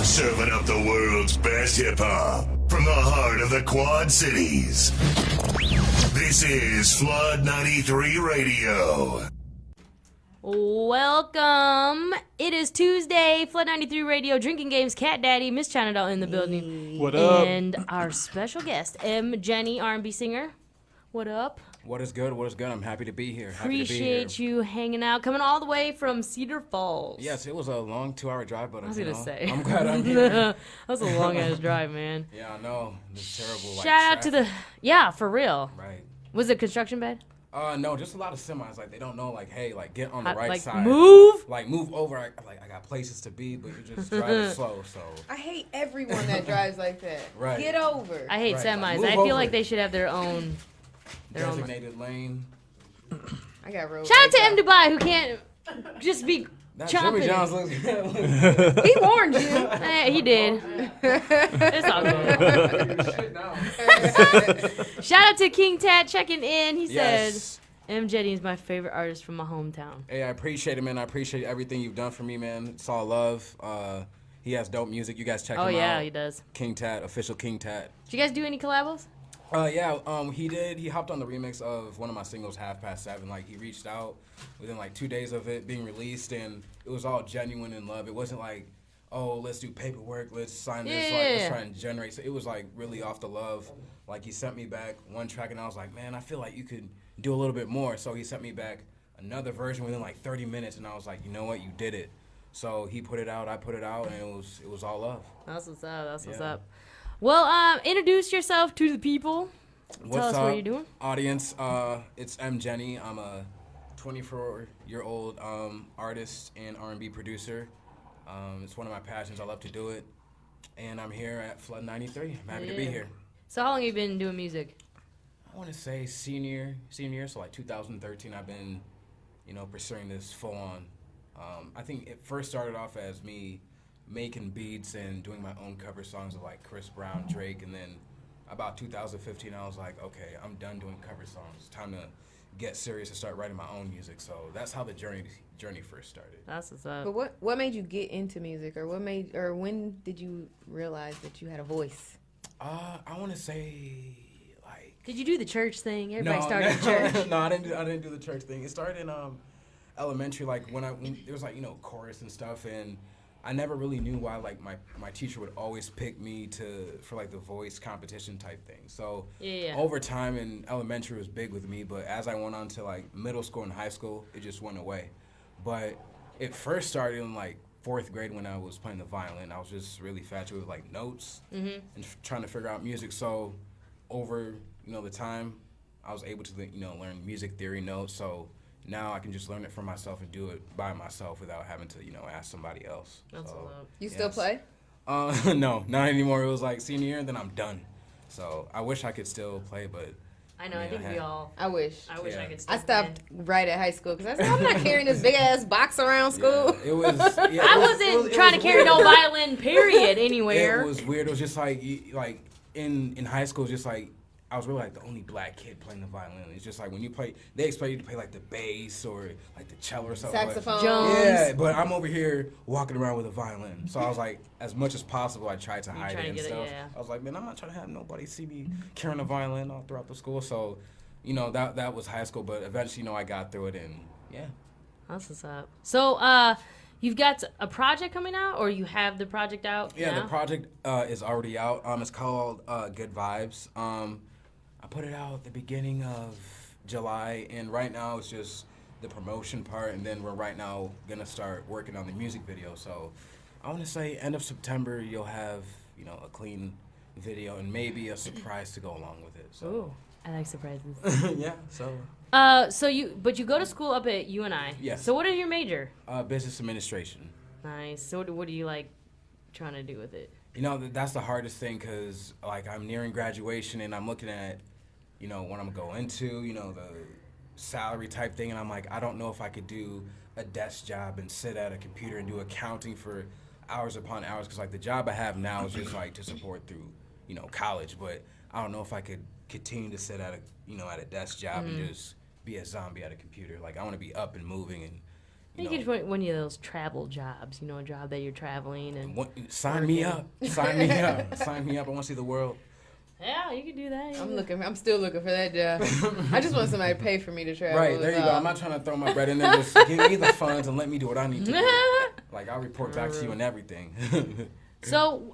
Serving up the world's best hip-hop from the heart of the Quad Cities. This is Flood 93 Radio. Welcome. It is Tuesday, Flood 93 Radio, Drinking Games, Cat Daddy, Miss Chinadale in the building. What up? And our special guest, M Jeni, R&B singer. What up? What is good? What is good? I'm happy to be here. Appreciate you hanging out, coming all the way from Cedar Falls. Yes, it was a long 2-hour drive, but I was gonna say. I'm glad I'm here. That was a long ass drive, man. Yeah, I know. It's terrible. Shout out to the, yeah, for real. Right. Was it construction bed? No, just a lot of semis. Like, they don't know, like, hey, like, get on the right like, side. move? Like, move over. I got places to be, but you're just driving slow, so. I hate everyone that drives like that. Right. Get over. I hate Right, semis. like, I move feel over. like they should have their own. Designated lane. I got road. Shout out to rage M Dubai who can't just be That chomping. Jimmy John's looks He warned you. Eh, he did. It's all good. Shout out to King Tat checking in. He Yes. said, M Jeni is my favorite artist from my hometown. Hey, I appreciate it, man. I appreciate everything you've done for me, man. It's all love. He has dope music. You guys check him out. Oh, yeah, he does. King Tat, official King Tat. Did you guys do any collabos? He did. He hopped on the remix of one of my singles, Half Past 7. Like, he reached out within, like, 2 days of it being released, and it was all genuine in love. It wasn't like, oh, let's do paperwork, let's sign this, like, let's try and generate. So it was, like, really off the love. Like, he sent me back one track, and I was like, man, I feel like you could do a little bit more. So he sent me back another version within, like, 30 minutes, and I was like, you know what, you did it. So he put it out, I put it out, and it was all love. That's what's up. That's what's Yeah. up. Well, introduce yourself to the people. Tell us what you're doing. Audience, it's M Jeni. I'm a 24-year-old artist and R&B producer. It's one of my passions. I love to do it. And I'm here at Flood 93. I'm happy to be Yeah. here. So how long have you been doing music? I want to say senior year, so like 2013, I've been, pursuing this full on. I think it first started off as me making beats and doing my own cover songs of like Chris Brown, Drake, and then about 2015, I was like, okay, I'm done doing cover songs. It's time to get serious and start writing my own music. So that's how the journey first started. That's what's up. But what made you get into music, or when did you realize that you had a voice? I want to say like. Did you do the church thing? Everybody started in church. No, I didn't do the church thing. It started in elementary, like when there was like chorus and stuff, and I never really knew why like my teacher would always pick me for like the voice competition type thing. So Yeah. over time in elementary was big with me, but as I went on to like middle school and high school, it just went away. But it first started in like 4th grade when I was playing the violin. I was just really infatuated with like notes and trying to figure out music. So over the time, I was able to learn music theory notes. So now I can just learn it for myself and do it by myself without having to ask somebody else. That's So, what's up. You still play? no, not anymore. It was like senior year and then I'm done. So I wish I could still play, but I know. I Yeah, think I we had- all. I wish. I wish I Yeah. could. Still I stopped play. right at high school because I said I'm not carrying this big ass box around school. yeah, it was. Yeah, I it was- wasn't it was trying to carry weird. no violin. Period. Anywhere. It was weird. It was just like in high school, just like I was really like the only black kid playing the violin. It's just like when you play, they expect you to play like the bass or like the cello or something. Saxophone. Jones. Yeah, but I'm over here walking around with a violin. So I was like, as much as possible, I tried to hide trying it to and get it, stuff. yeah. I was like, man, I'm not trying to have nobody see me carrying a violin all throughout the school. So, that was high school. But eventually, I got through it, and yeah. That's what's up. So, you've got a project coming out, or you have the project out? Yeah, now? the project is already out. It's called Good Vibes. I put it out at the beginning of July, and right now it's just the promotion part, and then we're right now gonna start working on the music video. So I want to say end of September you'll have a clean video and maybe a surprise to go along with it. So Ooh, I like surprises. yeah, so So you go to school up at UNI. Yes. So what is your major? business administration. Nice. So what do you like trying to do with it? That's the hardest thing because like I'm nearing graduation and I'm looking at what I'm gonna go into, the salary type thing, and I'm like, I don't know if I could do a desk job and sit at a computer and do accounting for hours upon hours, because like the job I have now is just like to support through college, but I don't know if I could continue to sit at a at a desk job and just be a zombie at a computer. Like I want to be up and moving and You get one of those travel jobs, a job that you're traveling and sign me up. Sign me up. Sign me up. I want to see the world. Yeah, you can do that. I'm still looking for that job. I just want somebody to pay for me to travel. Right, there you go. I'm not trying to throw my bread in there. Just give me the funds and let me do what I need to do. Like, I'll report back to you and everything. So,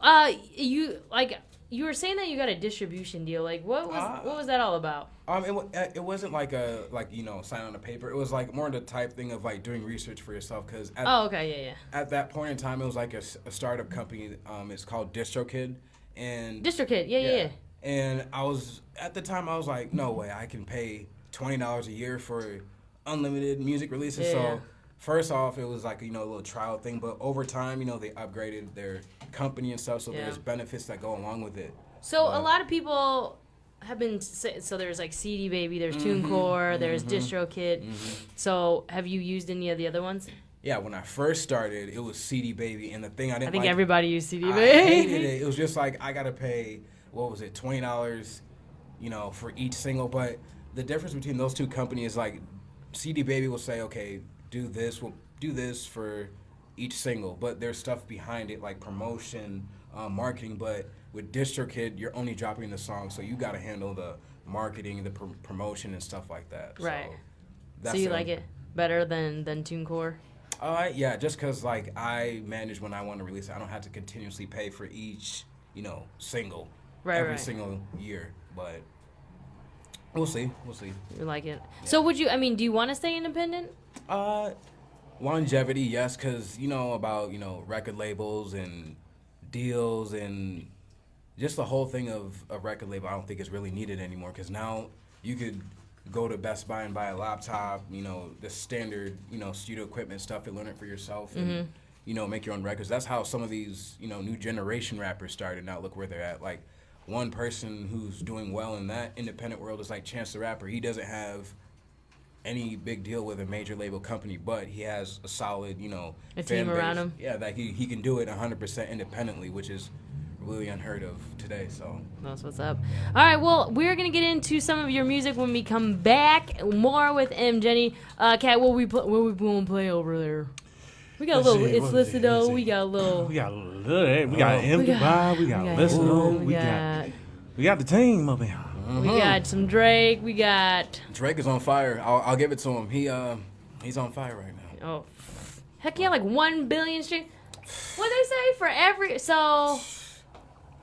you were saying that you got a distribution deal. Like, what was that all about? It wasn't like sign on a paper. It was like more the type thing of like doing research for yourself. Cause at that point in time, it was like a startup company. It's called DistroKid, and DistroKid, yeah. And at the time I was like, no way, I can pay $20 a year for unlimited music releases. Yeah. So first off, it was like a little trial thing, but over time, they upgraded their company and stuff, so there's benefits that go along with it. So a lot of people have been so there's like CD Baby, there's TuneCore, there's DistroKid. So have you used any of the other ones? Yeah, when I first started, it was CD Baby, and the thing I think everybody used CD Baby. I hated it. It was just like I gotta pay $20, for each single. But the difference between those two companies is like CD Baby will say, okay, do this, we'll do this for each single, but there's stuff behind it like promotion, marketing. But with DistroKid, you're only dropping the song, so you got to handle the marketing, the promotion, and stuff like that. Right. So you like it better than TuneCore? Yeah, just because like I manage when I want to release it. I don't have to continuously pay for each single every single year. But we'll see. You like it? Yeah. So do you want to stay independent? Longevity, yes, because about record labels and deals and just the whole thing of a record label. I don't think it's really needed anymore, because now you could go to Best Buy and buy a laptop, the standard studio equipment stuff, and learn it for yourself and make your own records. That's how some of these new generation rappers started. Now look where they're at. Like, one person who's doing well in that independent world is like Chance the Rapper. He doesn't have any big deal with a major label company, but he has a solid, a team around him. Yeah, that he can do it 100% independently, which is really unheard of today. So that's what's up. All right, well, we're gonna get into some of your music when we come back. More with M Jeni. Kat, what we gonna play over there? We got a little. It's listed though. We got a little. We got M Dubai. We got Listen. We got the team up here. We got some Drake. We got Drake is on fire. I'll give it to him. He's on fire right now. Oh, heck yeah! Like 1 billion streams. What they say for every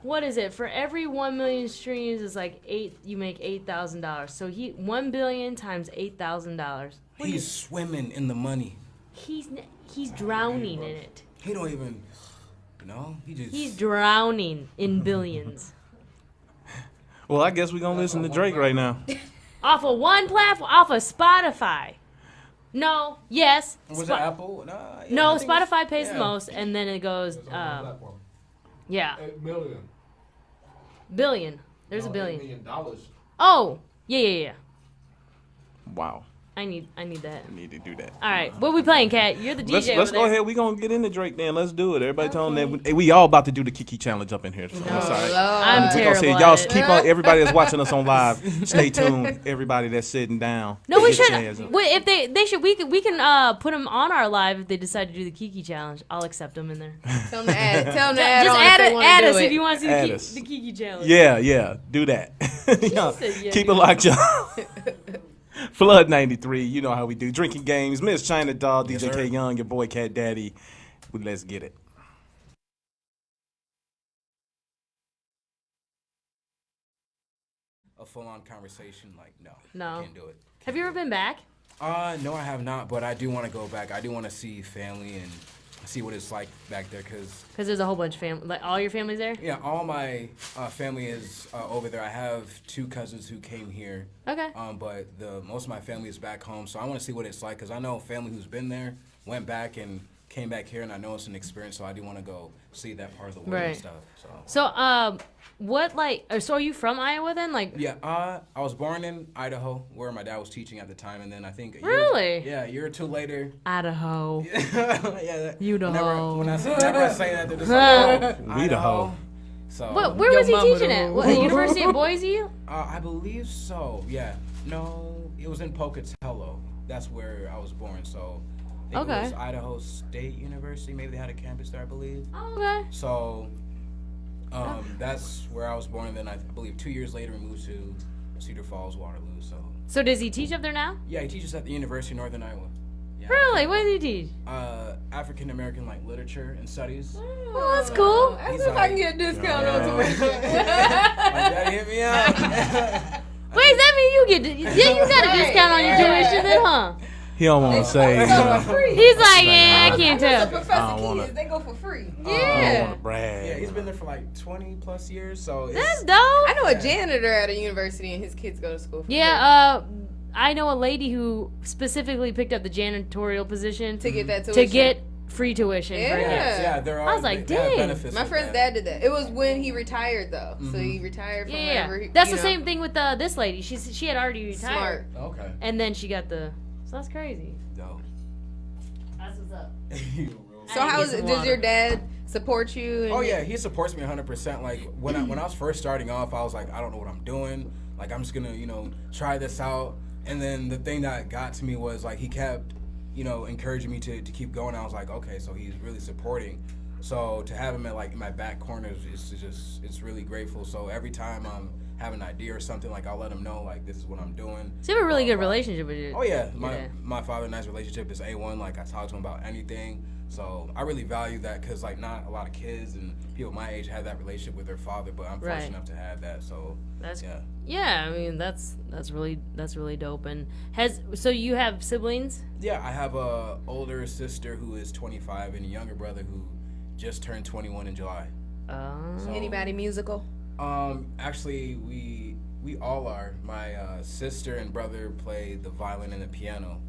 what is it? For every 1 million streams is like you make $8,000. So 1 billion times $8,000. He's swimming in the money. He's drowning in it. He don't even he's drowning in billions. Well, I guess we're going to listen to Drake right now. Off of one platform? Off of Spotify? No. Yes. Was it Apple? No, Spotify pays the most, and then it goes, yeah. 8 million. Billion. There's a billion. $8 million. Oh, yeah. Wow. I need that. I need to do that. All right, what we playing, Kat? You're the DJ. Let's go ahead. We gonna get into Drake then. Let's do it. Everybody tell them that we all about to do the Kiki challenge up in here. So that's all right. I'm terrible. We gonna say y'all keep on. Everybody that's watching us on live, stay tuned. Everybody that's sitting down. No, we should. If they should, we can put them on our live if they decide to do the Kiki challenge. I'll accept them in there. Tell them to add. Tell them to add. Just add us if you want to see the Kiki challenge. Yeah, do that. Keep it locked, y'all. Flood 93, you know how we do. Drinking games, Miss China Doll, DJ K Young, your boy Cat Daddy. Let's get it. A full-on conversation, like, no. I can't do it. Have you ever been back? No, I have not, but I do want to go back. I do want to see family and see what it's like back there, because there's a whole bunch of family. Like, all your family's there? Yeah, all my family is over there. I have 2 cousins who came here. Okay. But most of my family is back home, so I want to see what it's like, because I know family who's been there, went back and came back here, and I know it's an experience, so I do want to go see that part of the world and stuff. So so are you from Iowa then? Like, yeah, I was born in Idaho, where my dad was teaching at the time, and then I think a year or 2 later. Idaho. Yeah. Idaho. Whenever I say that, they're just like, oh, Idaho. So. Where was he teaching at? What, University of Boise? I believe so. Yeah. No, it was in Pocatello. That's where I was born. So I think it Okay. was Idaho State University. Maybe they had a campus there, I believe. Oh, okay. So that's where I was born, and then I believe 2 years later we moved to Cedar Falls, Waterloo. So does he teach up there now? Yeah, he teaches at the University of Northern Iowa. Yeah. Really? What does he teach? African American literature and studies. Oh, that's cool. Ask He's if I can get a discount on tuition. My daddy hit me out. Wait, does that mean you got a discount on your tuition then, huh? He don't want to say. They go for free. He's like, yeah, I can't The tell. Professor Keys, they go for free. I don't want Yeah. to brag. Yeah, he's been there for like 20 plus years, so it's, That's dope. I know a janitor at a university and his kids go to school for free. Yeah, I know a lady who specifically picked up the janitorial position To get that to tuition. get free tuition for Yeah. him. yeah, there are. I was like, they have dang. benefits My with friend's that. dad did that. It was when he retired though. So he retired from Yeah, wherever. that's you the know. same thing with this lady. She had already retired, Smart. Okay. and then she got the. So that's crazy. Dope. That's what's up. So I how need is some it? Does water. your dad support you? And Oh yeah, he supports me 100%. Like when I was first starting off, I was like, I don't know what I'm doing. Like I'm just gonna try this out. And then the thing that got to me was like he kept encouraging me to keep going. I was like, okay, so he's really supporting. So to have him at like in my back corner it's really grateful. So every time I'm have an idea or something, like I'll let him know like this is what I'm doing. So you have a really good relationship with you. Oh yeah, Yeah. my father and I's relationship is A1. Like I talk to him about anything, so I really value that because like not a lot of kids and people my age have that relationship with their father, but I'm Right. fortunate enough to have that. So That's yeah. yeah. I mean, that's really dope. And so you have siblings? Yeah, I have a older sister who is 25 and a younger brother who just turned 21 in July. So, Anybody musical? Actually, we all are. My sister and brother play the violin and the piano.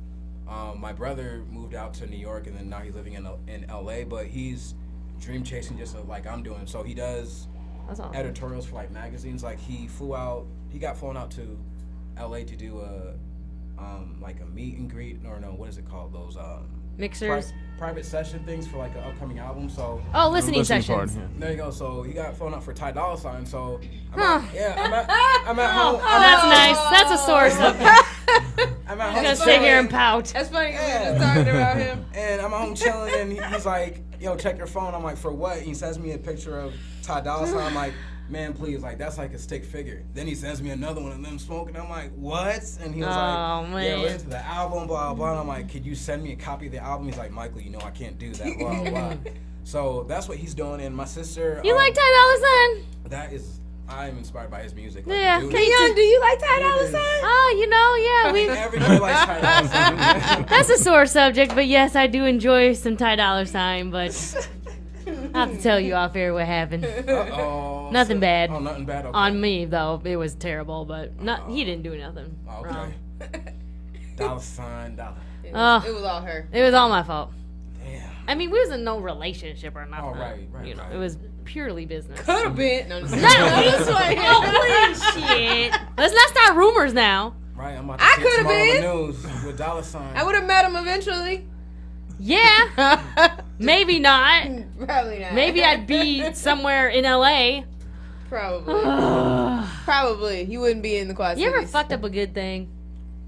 My brother moved out to New York and then now he's living in LA, but he's dream chasing just like I'm doing. So he does That's awesome. editorials for like magazines. Like he got flown out to LA to do a like a meet and greet, or no, what is it called? Those Mixers. private session things for like an upcoming album. So Oh, listening Listening sessions. part, yeah. there you go. So he got flown out for Ty Dolla $ign. So Huh. I'm at home. Oh, that's nice. That's a source. I'm at I'm home gonna sit here chilling, and pout. That's funny. We were just talking about him. and I'm at home chilling, and he's like, "Yo, check your phone." I'm like, "For what?" He sends me a picture of Ty Dolla $ign. I'm like, "Man, please, like that's like a stick figure." Then he sends me another one of them smoking. I'm like, "What?" And he was Oh, like, "Yeah, man. listen to the album, blah blah." And I'm like, "Could you send me a copy of the album?" He's like, "Michael, I can't do that." Blah blah. blah. So that's what he's doing. And my sister, You like Ty Dolla $ign? that is, I am inspired by his music. Like, Yeah. dude, Keon, do you like Ty Dolla $ign? Oh, yeah, we. everybody likes Ty Dolla $ign. That's a sore subject, but yes, I do enjoy some Ty Dolla $ign. But I have to tell you off air what happened. Uh-oh. Nothing bad. Oh, nothing bad. Okay. On me though, it was terrible, but he didn't do nothing Okay. wrong. Dollar sign, dollar. Oh. It was all her. It was all my fault. Damn. I mean, we was in no relationship or nothing. Oh, right, You know, right. it was purely business. Could have been. No, just Oh, please, shit. Let's not start rumors now. Right, I'm about to I see it coulda tomorrow on been. the news with dollar sign. I would have met him eventually. Yeah, maybe not. Probably not. Maybe I'd be somewhere in LA. Probably. You Probably. He wouldn't be in the Quad ever Cities. fucked up a good thing?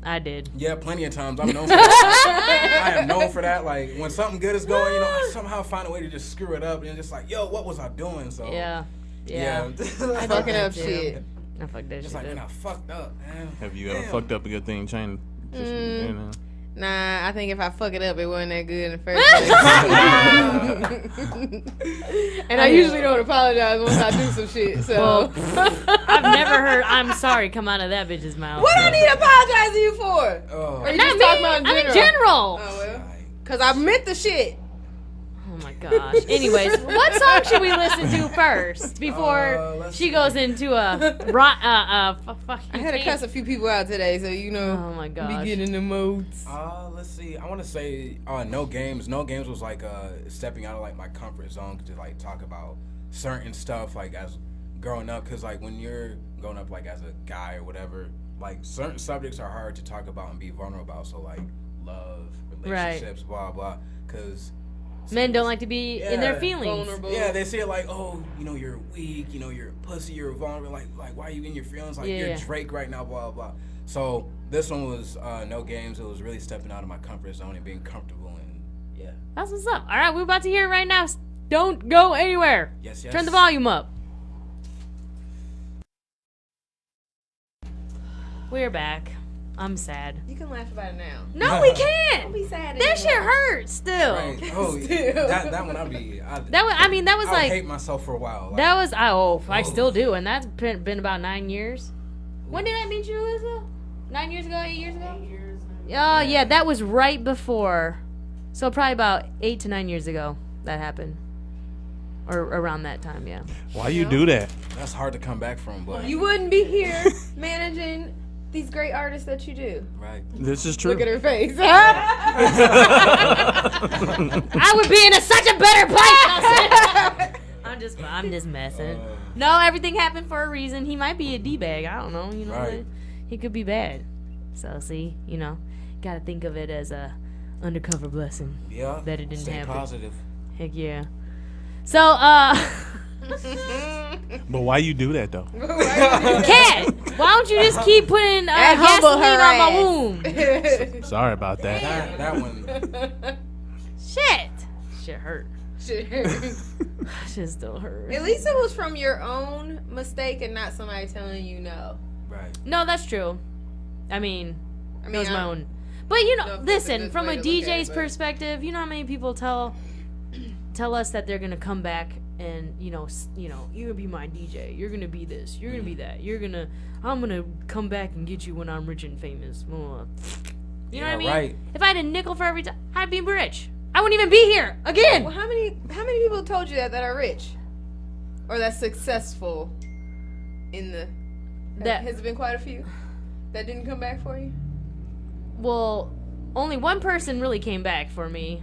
I did. Yeah, plenty of times. I'm known for that. I am known for that. Like when something good is going, I somehow find a way to just screw it up and just like, yo, what was I doing? So Yeah. yeah. Fucking up too. shit. I fucked that Just shit like, man, up. I fucked up, man. Have you ever Damn. fucked up a good thing, China? Just, you know. Nah, I think if I fuck it up, it wasn't that good in the first place. And I usually don't apologize once I do some shit. So I've never heard "I'm sorry" come out of that bitch's mouth. what I need to apologize to you for? Oh, Or you Not just me. talking about in I'm in general? general. Oh well, cause I meant the shit. Oh my gosh. Anyways, what song should we listen to first before let's she see. goes into a fucking? I had to cuss a few people out today, so you know, Oh my gosh. be getting in the modes. let's see. I want to say No Games. No Games was like stepping out of like my comfort zone to like talk about certain stuff like as growing up, because like when you're growing up like as a guy or whatever, like certain subjects are hard to talk about and be vulnerable about. So like love, relationships, blah blah, because Men don't like to be in their Yeah. feelings. Vulnerable. yeah, they say it like, oh, you're weak, you're a pussy, you're vulnerable. Like why are you in your feelings? Like you're Yeah. Drake right now, blah blah. So this one was No Games. It was really stepping out of my comfort zone and being comfortable in Yeah. That's what's up. All right, we're about to hear it right now. Don't go anywhere. Yes, yes. Turn the volume up. We're back. I'm sad. You can laugh about it now. No, we can't. Don't be sad. That shit anymore. hurts still. Right. Oh, that one I'd be. That was I like hate myself for a while. Like, that was I still do, and that's been about 9 years. When did I meet you, Alyssa? 9 years ago, 8 years ago? 8 years. Oh yeah, that was right before. So probably about 8 to 9 years ago that happened, or around that time. Yeah. Why you do that? That's hard to come back from, but You wouldn't be here managing these great artists that you do. right. This is true. Look at her face. I would be in such a better place. I'm just messing. No, everything happened for a reason. He might be a D-bag. I don't know. You know, Right. he could be bad. So see, you know, gotta think of it as a undercover blessing. Yeah. That it didn't Stay happen. positive. Heck yeah. So But why you do that though? Kat, why don't you just keep putting And humble gasoline her on my ass. wound? Sorry about that. That one. Shit hurt. Shit. Shit still hurt. At least it was from your own mistake and not somebody telling you no. Right. No, that's true. I mean, it was my I- own. But you No, know, if that's a listen, good from way a to look at DJ's it, but- perspective, you know how many people tell us that they're gonna come back and you're gonna be my DJ. You're gonna be this. You're gonna be that. I'm gonna come back and get you when I'm rich and famous. You know what I mean? Right. If I had a nickel for every time, I'd be rich. I wouldn't even be here again. Well, how many people told you that are rich, or that's successful? In the has it been quite a few that didn't come back for you? Well, only one person really came back for me.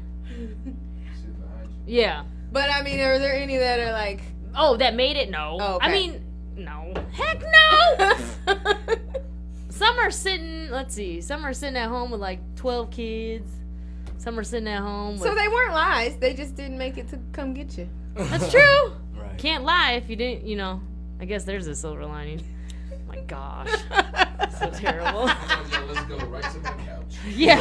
Yeah. But I mean, are there any that are like? Oh, that made it? No. Oh, okay. I mean, no. Heck no! Some are sitting at home with like 12 kids. Some are sitting at home with... So they weren't lies. They just didn't make it to come get you. That's true. Right. Can't lie if you didn't, I guess there's a silver lining. My gosh. So terrible. Let's go right to my couch. Yeah.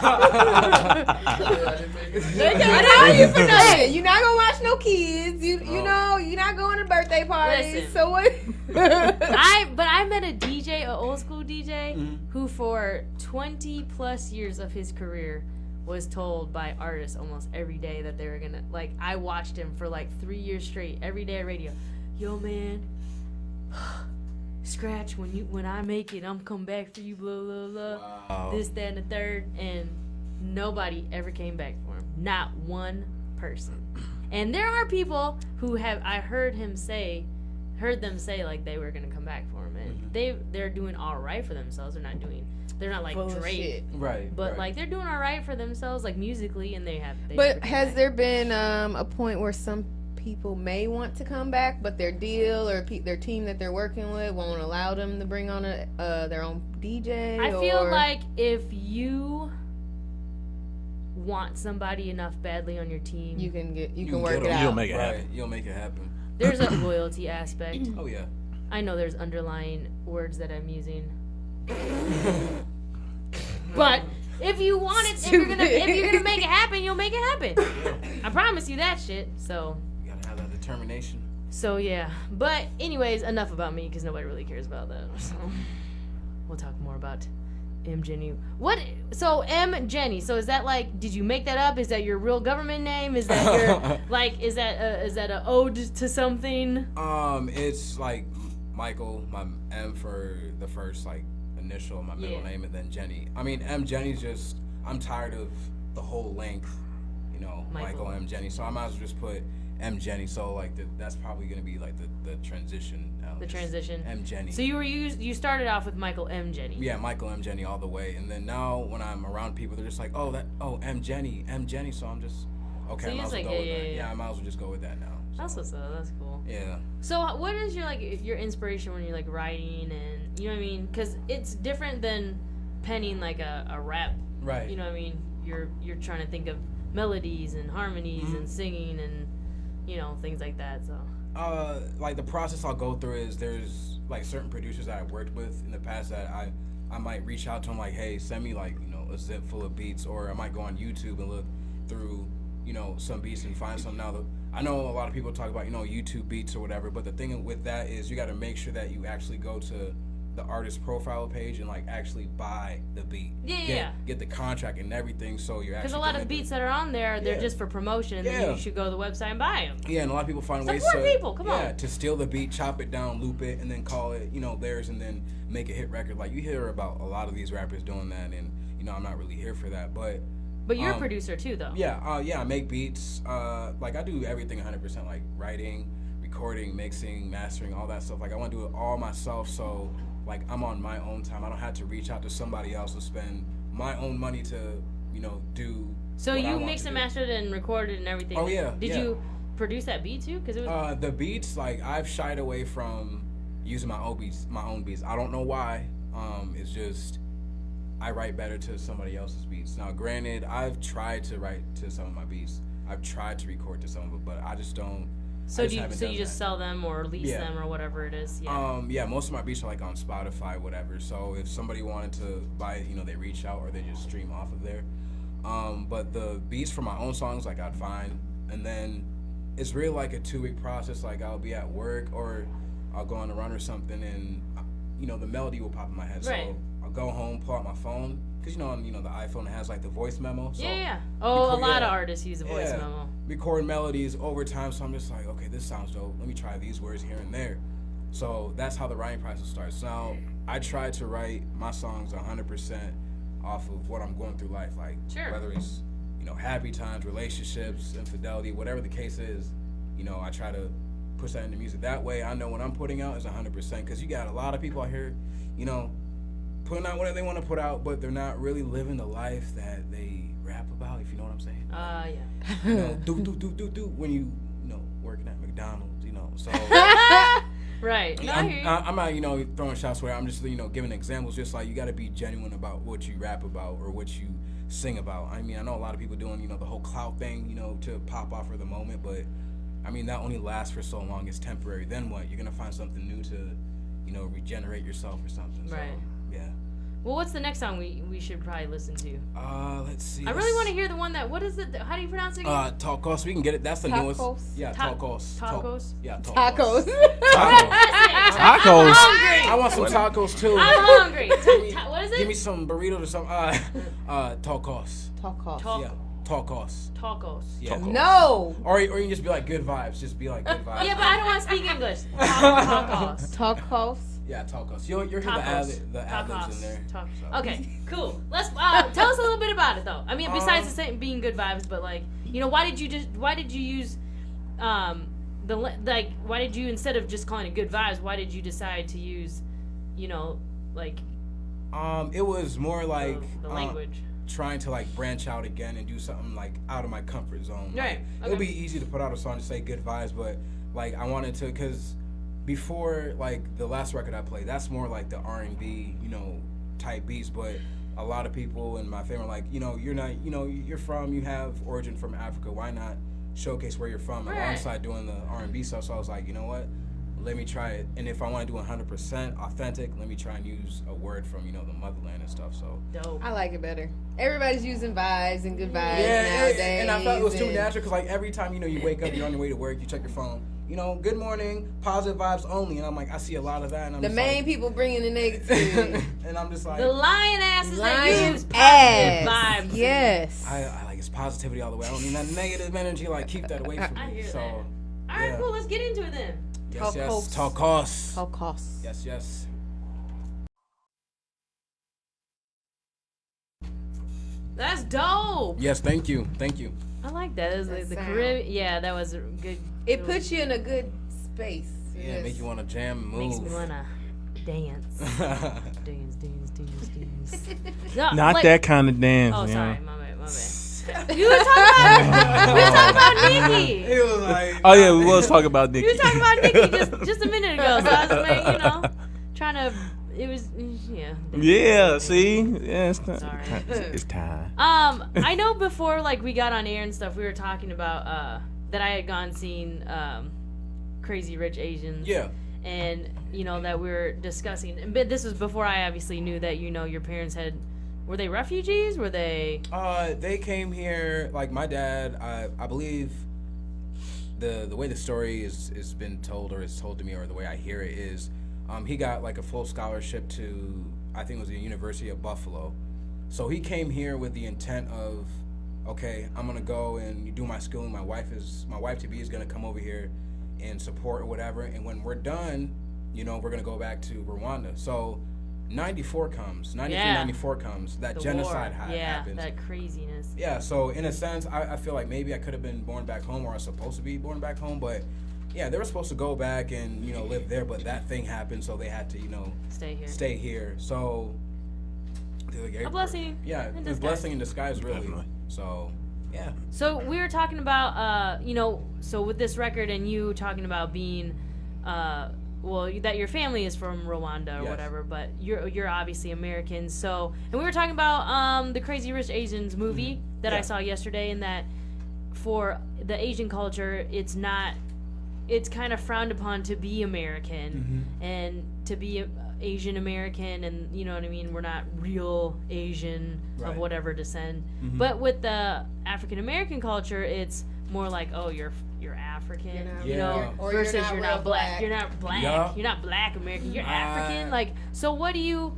I didn't make it. They can't tell you for nothing. You're not gonna watch no kids. You know, you're not going to birthday parties. Listen. So what? I met a DJ, an old school DJ, who for 20 plus years of his career was told by artists almost every day that they were gonna, I watched him for 3 years straight, every day on radio. Yo, man, Scratch, when I make it, I'm coming back for you, blah, blah, blah. Wow. This, that, and the third. And nobody ever came back for him. Not one person. And there are people who I heard them say they were gonna come back for him, and they're doing all right for themselves. They're not like Bullshit. Drake, Right. but right. they're doing all right for themselves, musically, and they But never came has back. there been a point where some people may want to come back, but their deal or their team that they're working with won't allow them to bring on their own DJ? I feel or... like if you want somebody enough badly on your team, you can You work get it 'em. out. You'll make it Right. happen. You'll make it happen. there's a loyalty aspect. Oh yeah. I know there's underlying words that I'm using. But if you want it, if you're gonna make it happen, you'll make it happen. I promise you that shit. So You gotta have that determination. yeah. But anyways, enough about me because nobody really cares about that. So we'll talk more about M Jeni. So M Jeni. So is that did you make that up? Is that your real government name? Is that your is that a ode to something? It's Michael, my M for the first initial, my middle Yeah. name, and then Jenny. I mean, M Jenny's just, I'm tired of the whole length, Michael M Jenny. So I might as well just put M Jenny. So that's probably gonna be the transition. The transition. M Jenny. So you started off with Michael M Jeni. Yeah, Michael M Jenny all the way, and then now when I'm around people, they're just like, oh M Jenny. So I'm just okay. So I you're might as well just go with that. yeah. I might as well just go with that now. That's what's up. That's cool. Yeah. So what is your inspiration when you're writing and you know what I mean? Because it's different than penning a rap. Right. You know what I mean? You're trying to think of melodies and harmonies and singing and things like that. So. The process I'll go through is there's certain producers that I've worked with in the past that I might reach out to them hey, send me a a zip full of beats, or I might go on YouTube and look through, some beats and find some. Now, I know a lot of people talk about, YouTube beats or whatever, but the thing with that is you got to make sure that you actually go to the artist profile page and like actually buy the beat. Get the contract and everything, so you're actually. Because a lot of beats that are on there, they're just for promotion, and then you should go to the website and buy them. Yeah, and a lot of people find ways to steal the beat, chop it down, loop it, and then call it, theirs, and then make a hit record. Like you hear about a lot of these rappers doing that, and I'm not really here for that, but. But you're a producer too, though. Yeah, I make beats. Like I do everything 100%, like writing, recording, mixing, mastering, all that stuff. Like I want to do it all myself, so like I'm on my own time. I don't have to reach out to somebody else and spend my own money to, do. So you mixed and mastered and recorded and everything. Oh yeah. Did you produce that beat too? Because it was. The beats, like I've shied away from using my own beats. I don't know why. It's just. I write better to somebody else's beats. Now, granted, I've tried to write to some of my beats. I've tried to record to some of it, but I just don't. So you just sell them or lease them or whatever it is? Yeah. Most of my beats are like on Spotify, whatever. So if somebody wanted to buy it, they reach out or they just stream off of there. But the beats for my own songs, like I'd find, and then it's really like a 2-week process. Like I'll be at work or I'll go on a run or something, and the melody will pop in my head. Right. So I'll go home, pull out my phone, because on the iPhone it has like the voice memo. So a lot of artists use a voice memo. Record melodies over time, so I'm just like, okay, this sounds dope. Let me try these words here and there. So that's how the writing process starts. Now I try to write my songs 100% off of what I'm going through life, like whether it's happy times, relationships, infidelity, whatever the case is. I try to push that into music. That way I know what I'm putting out is 100%, because you got a lot of people out here, putting out whatever they want to put out, but they're not really living the life that they rap about, if you know what I'm saying. Do when you working at McDonald's, so. Right. I'm not throwing shots where I'm just giving examples. Just like you got to be genuine about what you rap about or what you sing about. I mean, I know a lot of people doing the whole clout thing, to pop off for the moment, but I mean that only lasts for so long. It's temporary. Then what? You're gonna find something new to regenerate yourself or something. Right. So, yeah. Well, what's the next song we should probably listen to? Let's see. I really want to hear the one that. What is it? How do you pronounce it again? TOKOOS. We can get it. That's the newest. Yeah, TOKOOS. Tacos. Yeah, Tacos. Tacos. I want some tacos too. I'm hungry. What is it? Give me some burritos or something. TOKOOS. Tacos. Yeah. TOKOOS. Tacos. Yeah. No. Or you can just be like good vibes. Just be like good vibes. Yeah, but I don't want to speak English. Tacos. Tacos. Yeah, TOKOOS. You'll hear the ad-libs in there. So. Okay, cool. Let's tell us a little bit about it though. I mean, besides the same being good vibes, but like, why did you use why did you, instead of just calling it good vibes, why did you decide to use, like it was more like the language. Trying to like branch out again and do something like out of my comfort zone. Right. Like, it would be easy to put out a song to say good vibes, but like I wanted to, because before like the last record I played, that's more like the R&B, type beats, but a lot of people in my family are like, you're not, you have origin from Africa, why not showcase where you're from alongside doing the R&B stuff? So I was like, you know what? Let me try it. And if I want to do 100% authentic, let me try and use a word from, the motherland and stuff. So dope. I like it better. Everybody's using vibes and good vibes nowadays. And I felt it was too natural, because like every time, you wake up, you're on your way to work, you check your phone, good morning, positive vibes only. And I'm like, I see a lot of that. And I'm the main people bringing the negative. And I'm just like. The lion asses that use positive vibes. Yes. I like it's positivity all the way. I don't need that negative energy. Like, keep that away from me. I hear so, that. All right, cool. Let's get into it then. Yes, yes. TOKOOS. Yes, yes. That's dope. Yes, thank you. Thank you. I like that. It was like the Caribbean. Yeah, that was a good. It puts you in a good space. Yeah, make you want to jam and move. Makes me want to dance. dance. Not that kind of dance. Oh, sorry. My bad. You were talking about Nikki. He was like, oh yeah, we was talking about Nikki. You were talking about Nikki just a minute ago. So I was like, trying to. It was Yeah. See. Yeah. It's time. Sorry. It's time. I know before like we got on air and stuff, we were talking about that I had gone seen Crazy Rich Asians. Yeah. And that we were discussing. But this was before I obviously knew that your parents had Were they refugees? Were they? They came here. Like my dad, I believe the way the story is been told or is told to me, or the way I hear it is, he got like a full scholarship to, I think it was the University of Buffalo. So he came here with the intent of, okay, I'm gonna go and do my schooling. My wife to be is gonna come over here and support or whatever. And when we're done, you know, we're gonna go back to Rwanda. So 94 comes, 94 comes, that The genocide war. happens. That craziness. Yeah, so in a sense, I feel like maybe I could have been born back home, or I was supposed to be born back home, but yeah, they were supposed to go back and, you know, live there, but that thing happened, so they had to, you know, stay here. So a blessing. Yeah, it's a blessing in disguise, really. Definitely. So yeah. So we were talking about, you know, so with this record and you talking about being, well, that your family is from Rwanda or Yes. whatever, but you're obviously American. So, and we were talking about the Crazy Rich Asians movie that I Yeah. saw yesterday, and that for the Asian culture, it's kind of frowned upon to be American and to be Asian American, and you know what I mean. We're not real Asian of Right. whatever descent. But with the African American culture, it's more like, oh, you're African, You're not- you know, Yeah. Or versus you're not real black. You're not black. Yeah. You're not black American. You're African. Like, so what do you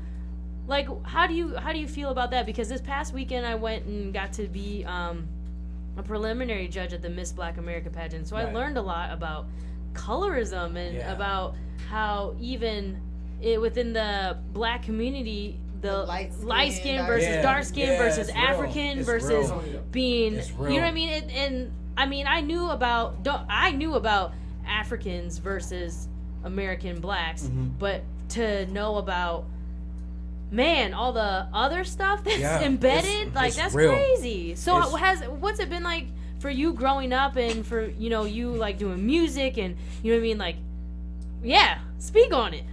like? How do you feel about that? Because this past weekend I went and got to be a preliminary judge at the Miss Black America pageant. So I Right. learned a lot about colorism and Yeah. about how even within the black community, the light light skin, skin dark versus skin. dark skin Yeah, versus it's real. African It's versus real. being, It's you know real. what I mean? And I mean, I knew about Africans versus American blacks, but to know about, man, all the other stuff that's Yeah, embedded, like it's that's real. crazy. So It's- what's it been like for you growing up, and for, you know, you like doing music, and you know what I mean, like, yeah, speak on it.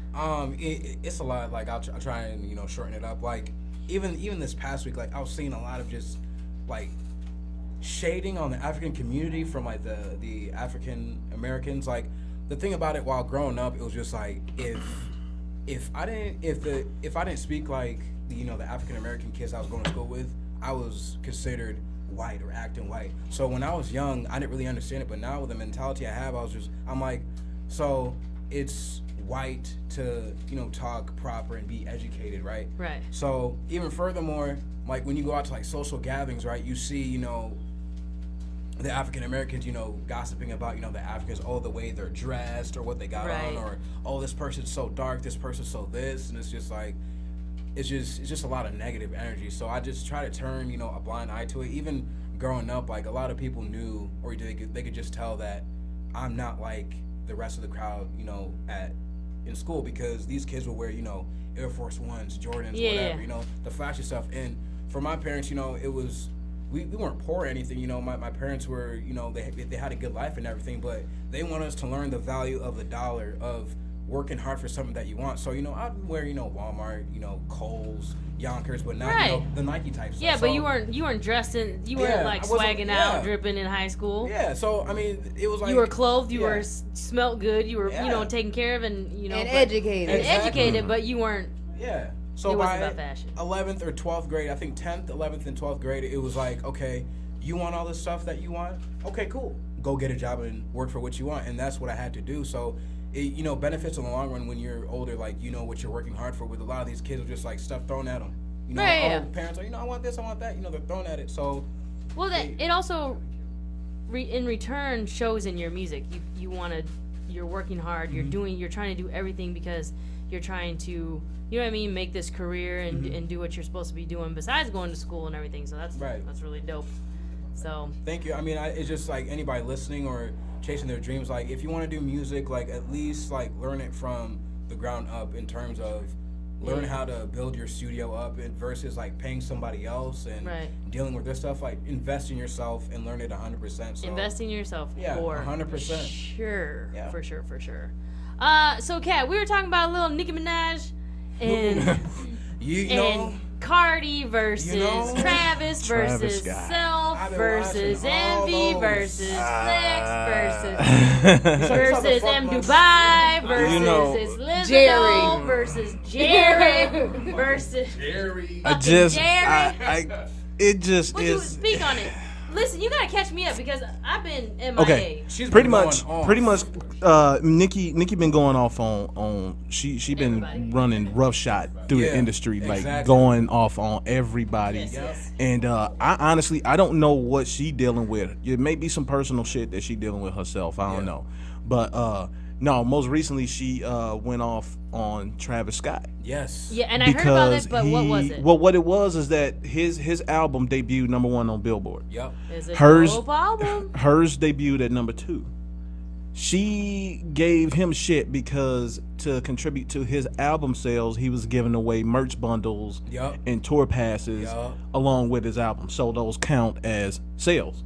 It's a lot. Like I'll try and, you know, shorten it up. Like even this past week, like I was seeing a lot of just like shading on the African community from like the African Americans. Like the thing about it, while growing up, it was just like if I didn't speak like the, you know, the African American kids I was going to school with, I was considered white or acting white. So when I was young, I didn't really understand it, but now with the mentality I have, I'm like, so it's white to, you know, talk proper and be educated, right? Right. So even furthermore, like when you go out to like social gatherings, right, you see, you know, the African Americans, you know, gossiping about, you know, the Africans, oh, the way they're dressed or what they got Right. on, or oh, this person's so dark, this person's so this, and it's just like, it's just a lot of negative energy. So I just try to turn, you know, a blind eye to it. Even growing up, like a lot of people knew, or they could just tell that I'm not like the rest of the crowd, you know, in school, because these kids will wear, you know, Air Force Ones, Jordans, Yeah. whatever, you know, the flashy stuff. And for my parents, you know, it was, we weren't poor or anything, you know. My parents were, you know, they had a good life and everything, but they want us to learn the value of the dollar, of working hard for something that you want. So, you know, I'd wear, you know, Walmart, you know, Kohl's, Yonkers, but not, Right. you know, the Nike type stuff. Yeah, but So, you weren't dressed in, you weren't Yeah, like I wasn't- swagging out, yeah. dripping in high school. Yeah, so, I mean, it was like... You were clothed, you yeah. were smelt good, you were, you know, Yeah. taken care of, and, you know, And but- educated. and Exactly. educated, but you weren't. Yeah. So It wasn't by about fashion. 11th or 12th grade, I think 10th, 11th, and 12th grade, it was like, okay, you want all this stuff that you want? Okay, cool. Go get a job and work for what you want. And that's what I had to do. So, it, you know, benefits in the long run when you're older, like, you know what you're working hard for. With a lot of these kids, are just like stuff thrown at them. You know, Right, all yeah. the parents are, you know, I want this, I want that. You know, they're thrown at it. So, Well, that it also, in return, shows in your music. You're working hard. Mm-hmm. You're trying to do everything because you're trying to, you know what I mean, make this career and Mm-hmm. and do what you're supposed to be doing besides going to school and everything. So that's Right. that's really dope. So thank you. I mean, it's just like anybody listening or chasing their dreams, like if you want to do music, like at least like learn it from the ground up in terms of learn how to build your studio up versus like paying somebody else and Right. dealing with this stuff. Like invest in yourself and learn it 100%. So invest in yourself. Yeah, for 100%. Sure. Yeah. For sure. So Kat, we were talking about a little Nicki Minaj and you and know, Cardi versus Travis versus Scott. Self versus Envy versus Flex versus M Dubai versus Lizzo Jerry. versus Jerry versus Jerry. It just Would you is. speak on it? Listen, you gotta catch me up because I've been MIA. Okay, She's pretty been much. going off. Nikki been going off on. She been Everybody. running roughshod through the industry, like exactly. going off on everybody. Yes. And I honestly, I don't know what she dealing with. It may be some personal shit that she dealing with herself. I don't know, but no. Most recently, she went off on Travis Scott. Yes. Yeah, and I heard about it, but what was it? Well, what it was is that his album debuted #1 on Billboard. Yep. It's a hers- dope album. Hers debuted at #2. She gave him shit because to contribute to his album sales, he was giving away merch bundles Yup. and tour passes Yup. along with his album. So those count as sales.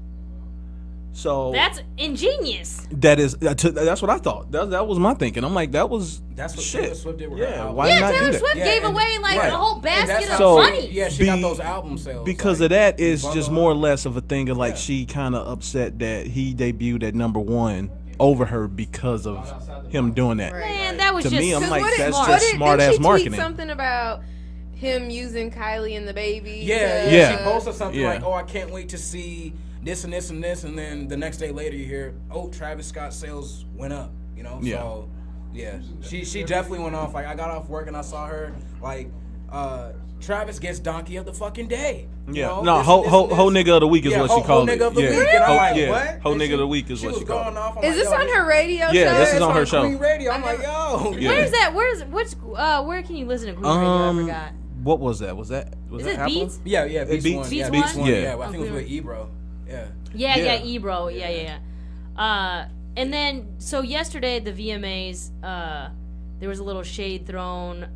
So That's ingenious. that's what I thought. That was my thinking. I'm like, that's what shit. Taylor Swift did with her Yeah, album. why Yeah, not Taylor do that? Swift gave away like right. a whole And basket that's of how So- money. Yeah, she Be- got those album sales. Because like, of that, it's bundle just more or less of a thing of like Yeah. she kind of upset that he debuted at #1 over her because of him doing that. Man, that was To just me, I'm so like, smart. that's What just did smart-ass she tweet marketing. something about him using Kylie and the baby? Yeah, Yeah. She posted something Yeah. like, "Oh, I can't wait to see this and this and this," and then the next day later you hear, "Oh, Travis Scott sales went up." You know, Yeah. so yeah, she definitely went off. Like I got off work and I saw her like, Travis gets Donkey of the fucking day. You Yeah, know? no, This ho and this ho and this. ho nigga of the week is Yeah, what ho- she called ho it. nigga of the yeah. week, and I'm Ho- like, yeah. what? Ho And nigga she- of the week is she what was she called going it. off. I'm Is like, this yo, on her radio Yeah, show? this is on her on show. Queen Radio. I'm like, yo. Yeah. Where's that? Where can you listen to Queen Radio? I forgot. What was that? Was that Is that it Apple? Beats? Yeah, Beats Beats- One. Beats Yeah, One? Beats One. Yeah. Yeah, I think it was Okay. with Ebro. Yeah. Yeah, Yeah. Ebro. Yeah. And then so yesterday at the VMAs, there was a little shade thrown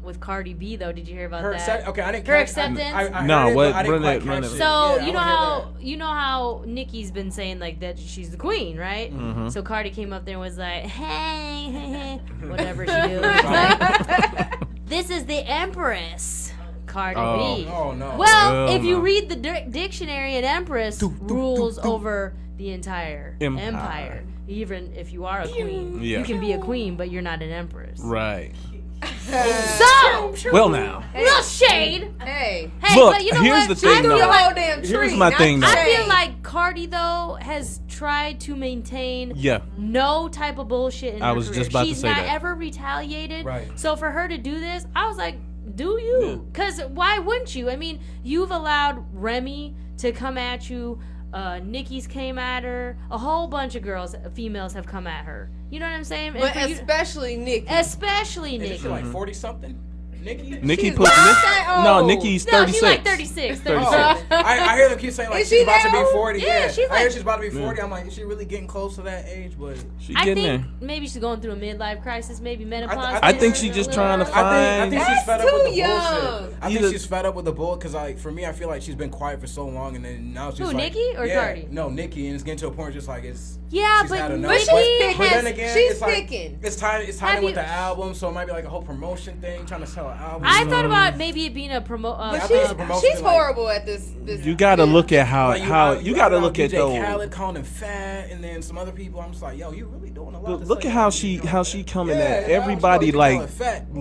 with Cardi B though. Did you hear about that? Okay, I didn't. Her catch- acceptance? I No, heard it, what- but I didn't run quite it, run catch it. it. So Yeah, I you know wanna hear how Nicki's been saying like that she's the queen, right? Mm-hmm. So Cardi came up there and was like, hey, whatever she do. Like, this is the Empress, Cardi Oh. B. Oh no. Well, Hell if you no. read the dictionary, an empress rules over the entire Empire. empire. Even if you are a queen, Yeah. you can be a queen, but you're not an empress. Right. So, Well, now. little shade. Hey, Hey, Look, but you know here's what? the thing, I feel though. the like whole damn tree. Here's my not thing, though. I shade. feel like Cardi though has tried to maintain Yeah. no type of bullshit in I her was career. just about to She's say not that. ever retaliated. Right. So for her to do this, I was like, do you? Because why wouldn't you? I mean, you've allowed Remy to come at you. Nikki's came at her. A whole bunch of females have come at her. You know what I'm saying? And But for you- especially Nikki. especially Isn't Nikki. she like 40 something? Nikki? Nikki She's put not that no. old. Nikki's No, 36. she's like 36, 36. 37. I hear them keep saying like Is she's she about to that be old? 40. Yeah, Yeah, she's I hear like- she's about to be 40. I'm like, is she really getting close to that age? But She I getting think there. maybe she's going through a midlife crisis, maybe menopause. I think she's just trying to I find. think she's That's fed up with too the young. bullshit. I think Either- she's fed up with the bull because like for me, I feel like she's been quiet for so long, and then now she's Who, like, Nicki or yeah, Cardi? No, Nicki, and it's getting to a point where just like it's. Yeah, she's but had enough. But she's Nicki But has- then again, she's it's like, picking. It's tied Have in with you- the album, so it might be like a whole promotion thing, trying to sell an album. I thought about maybe it being a promo. I But think it's a she's, promotion, she's like- horrible at this. You gotta look at how Like, you gotta look at DJ those. Khaled calling him fat, and then some other people. I'm just like, yo, you really doing a lot. to Look say at how that, she you know? how she coming Yeah, at yeah, everybody I'm sure like you call it fat.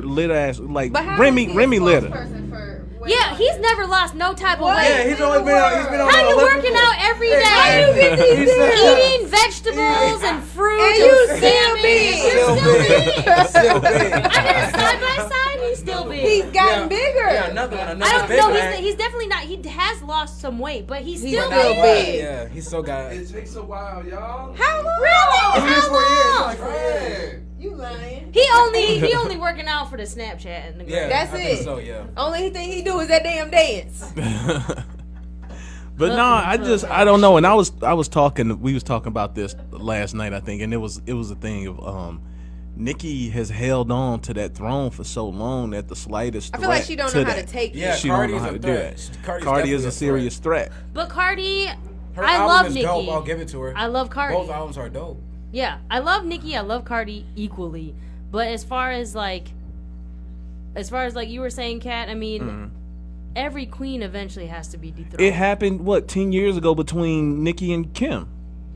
lit ass like But how Remy is he a Remy lit her. spokesperson for Yeah, he's never lost no type of What? weight. Yeah, he's always been on. He's been on. How the you Olympic working pool. out every Hey, day? how you get these Eating vegetables and fruit. And and you salmon. still big. You're still big. Still big. I mean, side by side, he's still big. He's gotten bigger. Yeah, another one. Another I don't big know. man. He's definitely not. He has lost some weight, but he's He's still still big. big. Yeah, he's still got. It takes a while, y'all. How long? It's been How 4 years. long? Like 4 years. Man. You lying? He only working out for the Snapchat and the Yeah, That's I think it. So yeah. Only thing he do is that damn dance. But no, I don't know. And I was talking. We was talking about this last night, I think, and it was a thing of Nikki has held on to that throne for so long that the slightest I feel like threat she don't know how to that, take Yeah, it. she don't Cardi's know how a to do threat. it. Cardi's Cardi is definitely a a serious threat. But Cardi, Her I album love is Nicki. dope. I'll give it to her. I love Cardi. Both albums are dope. Yeah, I love Nicki. I love Cardi equally. But as far as like as far as like you were saying, Kat, I mean, every queen eventually has to be dethroned. It happened 10 years ago between Nicki and Kim.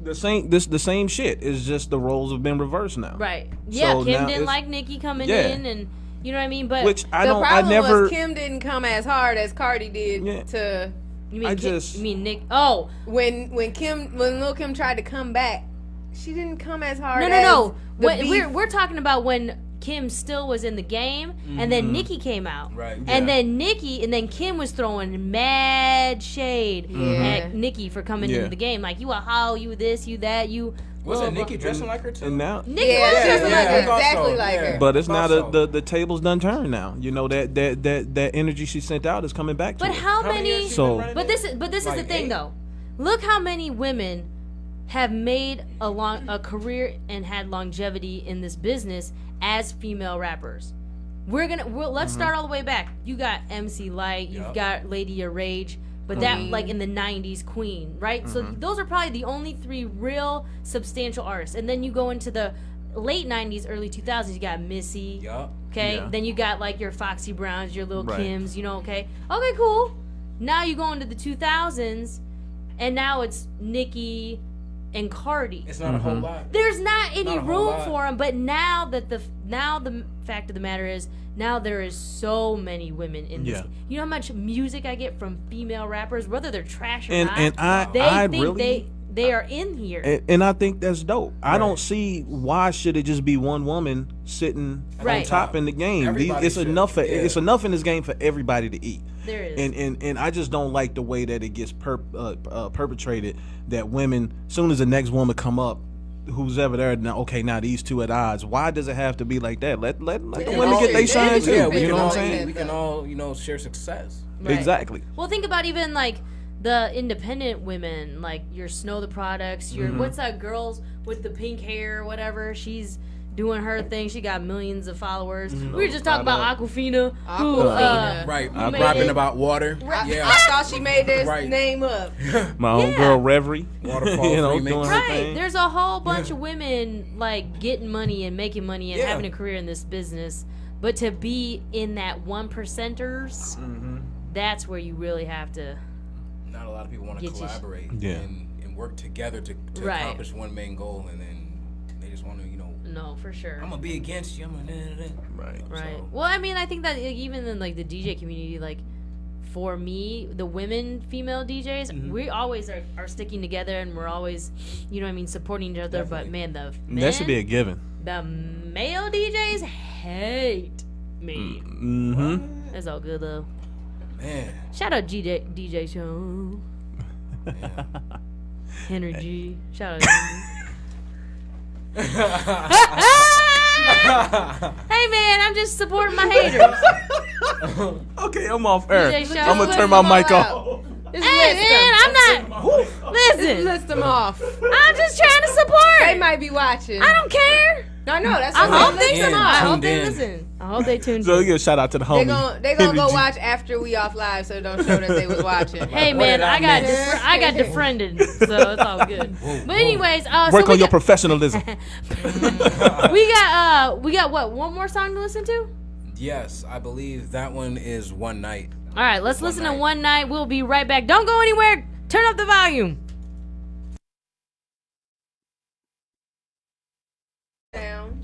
The same shit. It's just the roles have been reversed now. Right. Yeah, So Kim now didn't it's- like Nicki coming in, and you know what I mean. But Which the problem never. was Kim didn't come as hard as Cardi did Yeah. to you mean I Kim, just- you mean Nick? Oh, when Lil' Kim tried to come back. She didn't come as hard. no. The When, beef. we're talking about when Kim still was in the game, and then Nicki came out, Right. and then Kim was throwing mad shade at Nicki for coming Yeah. into the game, like you a hoe, you this, you that, you. Was blah, it blah. Nicki dressing like her too? And now, Nicki Yeah, was yeah, dressing yeah, like her. I thought exactly so, like yeah. her. but it's now Thought so. the tables done turned now. You know that energy she sent out is coming back to But her. how How many years many? she So- been running But it? this is the Like thing 8? though. Look how many women have made a career and had longevity in this business as female rappers. Let's start all the way back. You got MC Light, you've Yup. got Lady of Rage, but that like in the 90s Queen, right? So those are probably the only 3 real substantial artists. And then you go into the late 90s, early 2000s, you got Missy. Yup. Okay, Yeah. then you got like your Foxy Browns, your Lil Right. Kims, you know, okay, cool. Now you go into the 2000s, and now it's Nicki and Cardi. It's not a whole lot. There's not any Not a whole room lot. for them, but now the fact of the matter is, now there is so many women in this. Yeah. You know how much music I get from female rappers, whether they're trash or And not. and they I think really they are in here. and I think that's dope. I don't see why should it just be one woman sitting on Right. top in the game. Everybody It's should. enough. Yeah. It's enough in this game for everybody to eat. There is. And I just don't like the way that it gets perpetrated. That women, soon as the next woman come up, who's ever there now, okay, now these two at odds. Why does it have to be like that? Let the can women all- get their they shine can too. Yeah, do we You can know what I'm all saying? we can all share success. Right. Exactly. Well, think about even like the independent women, like your Snow the Products, your what's that girls with the pink hair or whatever. She's doing her thing. She got millions of followers. We were just talking about Aquafina, who Aquafina. Right. You made Rapping it. about water. I Yeah. thought she made this Right. name up. My own girl Reverie, Waterfall you know, remix. doing her right. thing. There's a whole bunch of women like getting money and making money and Yeah. having a career in this business. But to be in that 1%ers, that's where you really have to. Not a lot of people want to Get your sh- collaborate Yeah. and work together to Right. accomplish one main goal, and then they just want to, No, for sure. I'm gonna be against you. I'm gonna. Right. Right. So- Well, I mean, I think that like, even in like the DJ community, like for me, the female DJs, we always are sticking together and we're always, you know what I mean, supporting each other. But man, That should be a given. the male DJs hate me. Mm-hmm. That's all good though. Man. Shout out DJ Show. Henry G. Shout out. Henry. Hey man, I'm just supporting my haters. Okay, I'm off air. DJ Show. I'm gonna Just turn list my them mic all off. out. Just Hey list man, them. I'm not. Just Listen, list them off. I'm just trying to They support. might be watching. I don't care. No, that's I what hope I'm they listening. I hope Tuned they in. listen. I hope they tuned So in. give a shout out to the They homie. gonna Henry go G. watch after we off live, so don't show that they was watching. Hey What man, did I I miss? got defriended, so it's all good. But anyways, so Work we on your got, professionalism. we got what, one more song to listen to? Yes, I believe that one is One Night. All right, let's One listen to Night. One Night. We'll be right back. Don't go anywhere. Turn up the volume. Sound.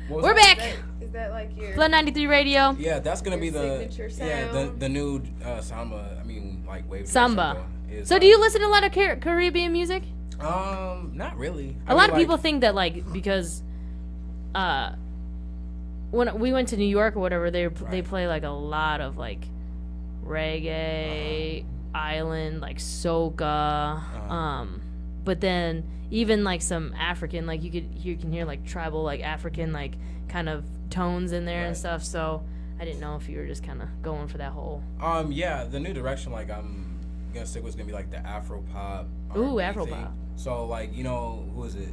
We're back. Is that like your Flood 93 Radio. Yeah, that's gonna be the signature yeah sound? the new samba. I mean, like wave. Samba. Is, So do you listen to a lot of Caribbean music? Not really. A lot of people think that like because when we went to New York or whatever, they play like a lot of like reggae, island, like soca, but then even like some African, like you can hear like tribal, like African, like kind of tones in there and Right. stuff. So I didn't know if you were just kind of going for that whole. Yeah, the new direction, like I'm gonna stick with, is gonna be like the Afro pop. Ooh, R&B Afro thing. pop. So like who is it?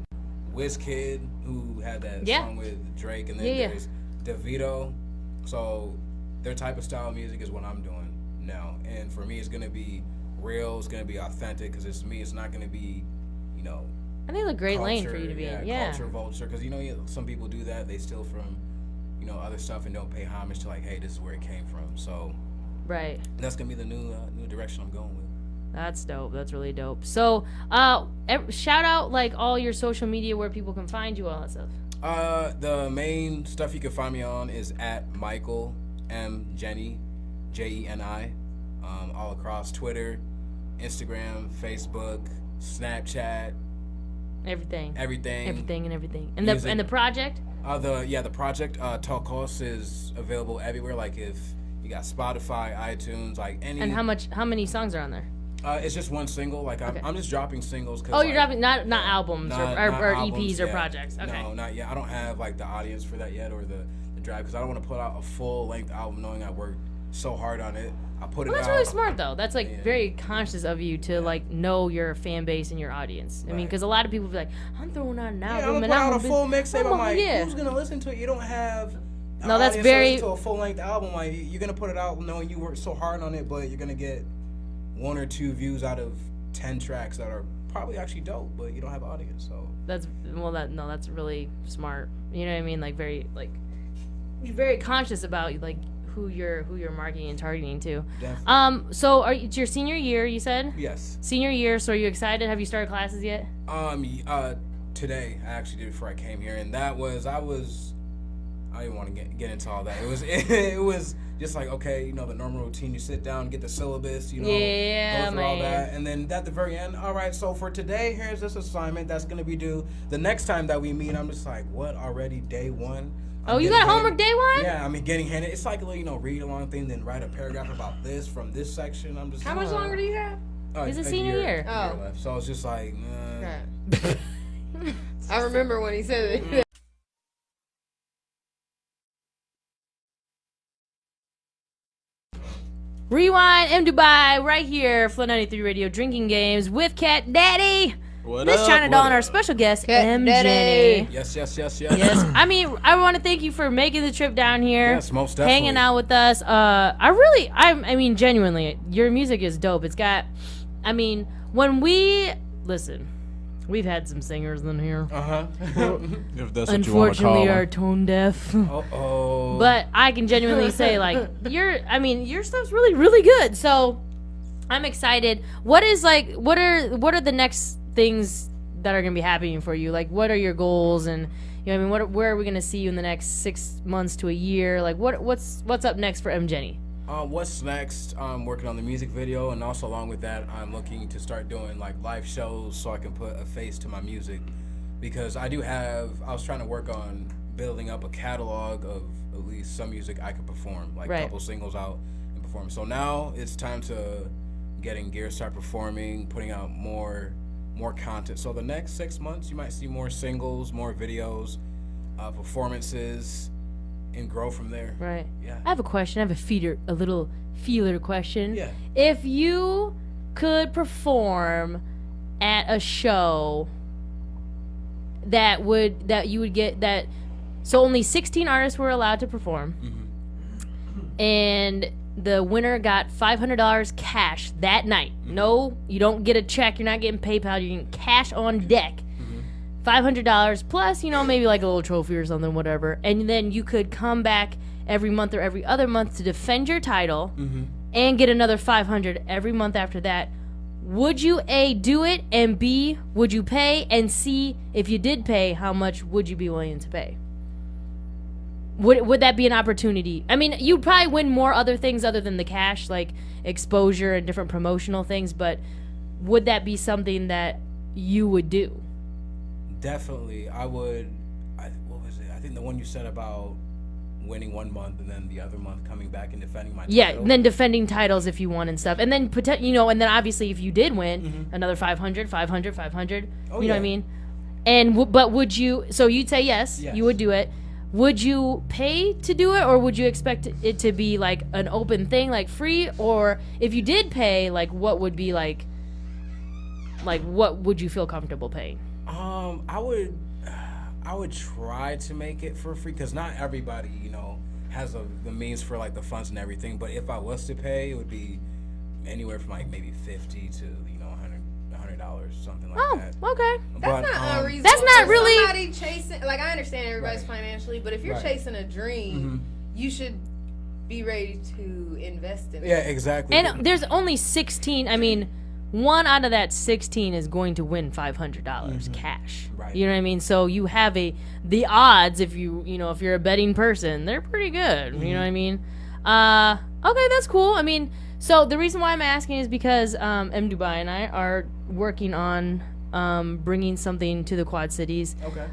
Wizkid, who had that Yeah. song with Drake, and then Yeah. there's Davido. So their type of style of music is what I'm doing now, and for me, it's gonna be real. It's gonna be authentic because it's me. It's not gonna be, I think it's a great lane for culture, you to be in. Yeah. culture vulture, because some people do that. They steal from other stuff and don't pay homage to like, hey, this is where it came from. So Right. that's gonna be the new direction I'm going with. That's dope. That's really dope. So, shout out like all your social media where people can find you, all that stuff. The main stuff you can find me on is at Michael M Jeni, Jeni, all across Twitter, Instagram, Facebook, Snapchat, Everything. everything. And Music. the project. The project TOKOOOS is available everywhere. Like if you got Spotify, iTunes, like any. And how many songs are on there? It's just one single. Like I'm just dropping singles. Cause, Oh, you're like, dropping not albums or not EPs or yet. projects. Okay. No, not yet. I don't have like the audience for that yet or the drive because I don't want to put out a full length album knowing I worked so hard on it. I put it Well, that's out. really smart though. That's like Yeah. very conscious of you to like know your fan base and your audience. I mean, Right. because a lot of people be like, I'm throwing out an Yeah, I'm album gonna and put out a gonna full mixtape. I'm like, yeah. who's gonna listen to it? You don't have. No, that's audience to very- listen to a full length album. Like you're gonna put it out knowing you worked so hard on it, but you're gonna get 1 or 2 views out of 10 tracks that are probably actually dope, but you don't have audience. So That's really smart. You know what I mean? Like you're very conscious about like who you're marketing and targeting to. definitely. So it's your senior year, you said? Yes. Senior year, so are you excited? Have you started classes yet? Today I actually did it before I came here, and I didn't want to get into all that. It was just like, okay, the normal routine. You sit down, get the syllabus, Yeah, go through all man. that, and then at the very end, all right. So for today, here's this assignment that's gonna be due. The next time that we meet, I'm just like, what? Already day one? Oh, you got homework day one? Yeah, getting handed. It's like a little, read along thing, then write a paragraph about this from this section. I'm just. How much longer do you have? It's a senior year. a Oh. left. So it's just like. Okay. I remember when he said it. Rewind M Dubai right here, Flood 93 Radio Drinking Games with Cat Daddy. What Miss up? China What Doll up? and our special guest, Cat M Daddy. Jeni. Yes. Yes, I mean, I want to thank you for making the trip down here, Yes, most definitely. hanging out with us. I mean, genuinely, your music is dope. It's got, I mean, when we listen, we've had some singers in here. If that's what you want to call Unfortunately, are them. tone deaf. Uh-oh. But I can genuinely say, like, your stuff's really, really good. So I'm excited. What are the next things that are gonna be happening for you? Like, what are your goals? And where are we gonna see you in the next 6 months to a year? Like, what's up next for M Jeni? What's next? I'm working on the music video, and also along with that, I'm looking to start doing like live shows so I can put a face to my music. Because I was trying to work on building up a catalog of at least some music I could perform, like Right. a couple singles out and perform. So now it's time to get in gear, start performing, putting out more content. So the next 6 months, you might see more singles, more videos, performances, and grow from there. Right. Yeah. I have a question. I have a little feeler question. Yeah. If you could perform at a show that you would get that, so only 16 artists were allowed to perform, and the winner got $500 cash that night. No, you don't get a check. You're not getting PayPal. You're getting cash on deck. $500 plus, maybe like a little trophy or something, whatever. And then you could come back every month or every other month to defend your title and get another $500 every month after that. Would you A, do it, and B, would you pay, and C, if you did pay, how much would you be willing to pay? Would that be an opportunity? I mean, you'd probably win more other things other than the cash, like exposure and different promotional things, but would that be something that you would do? Definitely, I would. What was it? I think the one you said about winning 1 month and then the other month coming back and defending my Yeah, title. then defending titles if you won and stuff, and then and then obviously if you did win, another 500, 500, 500. Oh, you know what I yeah. mean? And but would you? So you'd say yes, Yes. you would do it. Would you pay to do it, or would you expect it to be like an open thing, like free? Or if you did pay, like what would be like what would you feel comfortable paying? I would try to make it for free because not everybody, has the means for like the funds and everything. But if I was to pay, it would be anywhere from like maybe 50 to 100, something like Oh, that. okay. That's not unreasonable. That's not for really- somebody chasing. Like, I understand everybody's Right. financially, but if you're Right. chasing a dream, Mhm. you should be ready to invest in Yeah, it. exactly. And there's only 16. I mean, one out of that 16 is going to win $500 cash. Right. You know what I mean? So you have the odds if if you're a betting person, they're pretty good. You know what I mean? Okay, that's cool. I mean, so the reason why I'm asking is because M Dubai and I are working on bringing something to the Quad Cities. Okay.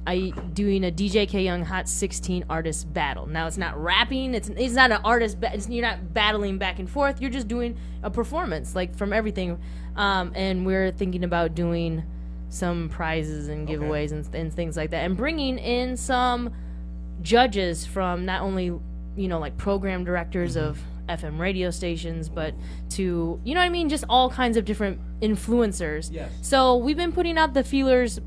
I doing a DJ K Young Hot 16 artist battle. Now it's not rapping. It's not an artist. You're not battling back and forth. You're just doing a performance, like from everything. And we're thinking about doing some prizes and giveaways and things like that, and bringing in some judges from not only like program directors of FM radio stations, but to you know what I mean, just all kinds of different influencers. Yes. So we've been putting out the feelers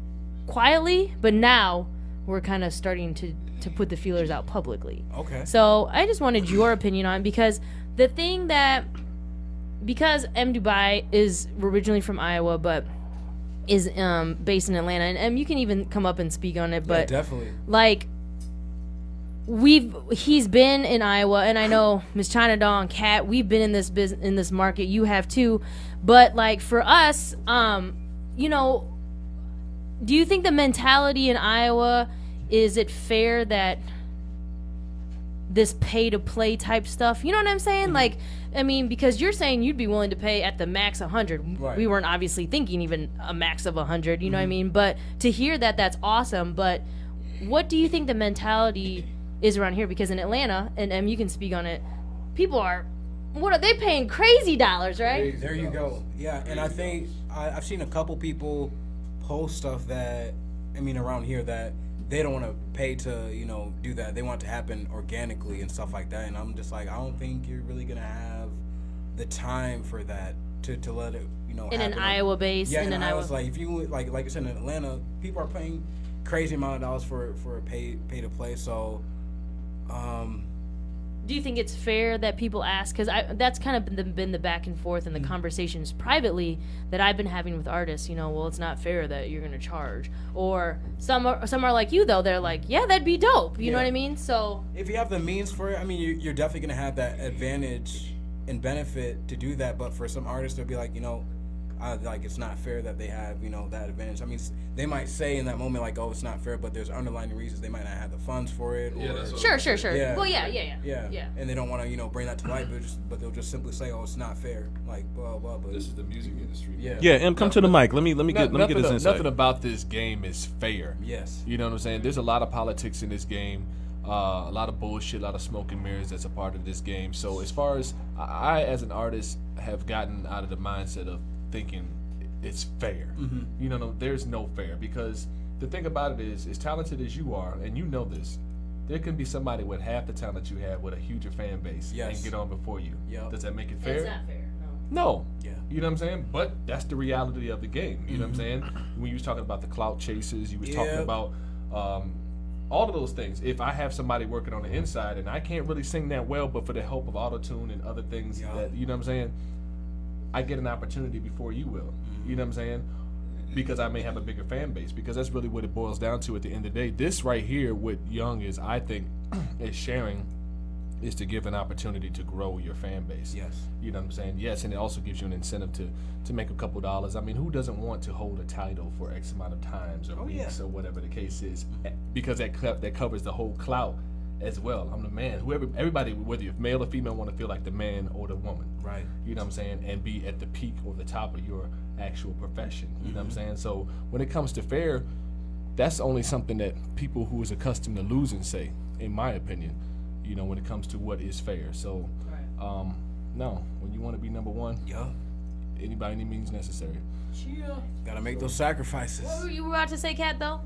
quietly, but now we're kind of starting to put the feelers out publicly. Okay. So I just wanted your opinion on it, because the thing that because M Dubai is originally from Iowa but is based in Atlanta, and you can even come up and speak on it, Yeah, but definitely. like he's been in Iowa, and I know Miss China Doll and Kat, we've been in this market, you have too, but like for us, do you think the mentality in Iowa, is it fair that this pay to play type stuff, you know what I'm saying? Like, I mean, because you're saying you'd be willing to pay at the max 100. Right. We weren't obviously thinking even a max of 100, you know what I mean? But to hear that, that's awesome. But what do you think the mentality is around here? Because in Atlanta, and you can speak on it, people are, what are they paying? Crazy dollars, right? There you go. Yeah, and I think I've seen a couple people post stuff that, I mean, around here that they don't want to pay to, do that. They want it to happen organically and stuff like that. And I'm just like, I don't think you're really going to have the time for that to let it, In happen. an Iowa base. Yeah, in and an I Iowa. was like, if you, like you said, in Atlanta, people are paying crazy amount of dollars for a pay to play. So, Do you think it's fair that people ask? Because that's kind of been the back and forth and the conversations privately that I've been having with artists. Well, it's not fair that you're going to charge. Or some are like you, though. They're like, yeah, that'd be dope. You know what I mean? So if you have the means for it, I mean, you're definitely going to have that advantage and benefit to do that. But for some artists, they'll be like, like it's not fair that they have, that advantage. I mean, they might say in that moment, like, oh, it's not fair, but there's underlying reasons. They might not have the funds for it. Yeah, or, that's what sure. Yeah. Well, yeah. Yeah. And they don't want to, bring that to light, but they'll just simply say, oh, it's not fair. Like, blah, blah, blah. This is the music industry. Yeah. Yeah, M, come to the mic. Let me get his insight. Nothing about this game is fair. Yes. You know what I'm saying? There's a lot of politics in this game, a lot of bullshit, a lot of smoke and mirrors that's a part of this game. So as far as I as an artist, have gotten out of the mindset of thinking it's fair. There's no fair, because the thing about it is, as talented as you are, and you know this, there can be somebody with half the talent you have with a huger fan base and get on before you. Yep. Does that make it fair? It's not fair. No. Yeah. You know what I'm saying? But that's the reality of the game. You know what I'm saying? When you was talking about the clout chasers, you was talking about all of those things. If I have somebody working on the inside and I can't really sing that well, but for the help of auto-tune and other things that, you know what I'm saying, I get an opportunity before you will. You know what I'm saying? Because I may have a bigger fan base. Because that's really what it boils down to at the end of the day. This right here, what Young is, I think, is sharing, is to give an opportunity to grow your fan base. Yes. You know what I'm saying? Yes, and it also gives you an incentive to make a couple dollars. I mean, who doesn't want to hold a title for X amount of times or weeks or whatever the case is? Because that covers the whole clout as well. I'm the man. Everybody, whether you're male or female, want to feel like the man or the woman. Right. You know what I'm saying? And be at the peak or the top of your actual profession. You know what I'm saying? So when it comes to fair, that's only something that people who is accustomed to losing say, in my opinion, when it comes to what is fair. So, no, when you want to be number one, any means necessary. Gotta make those sacrifices. What were you about to say, Kat, though?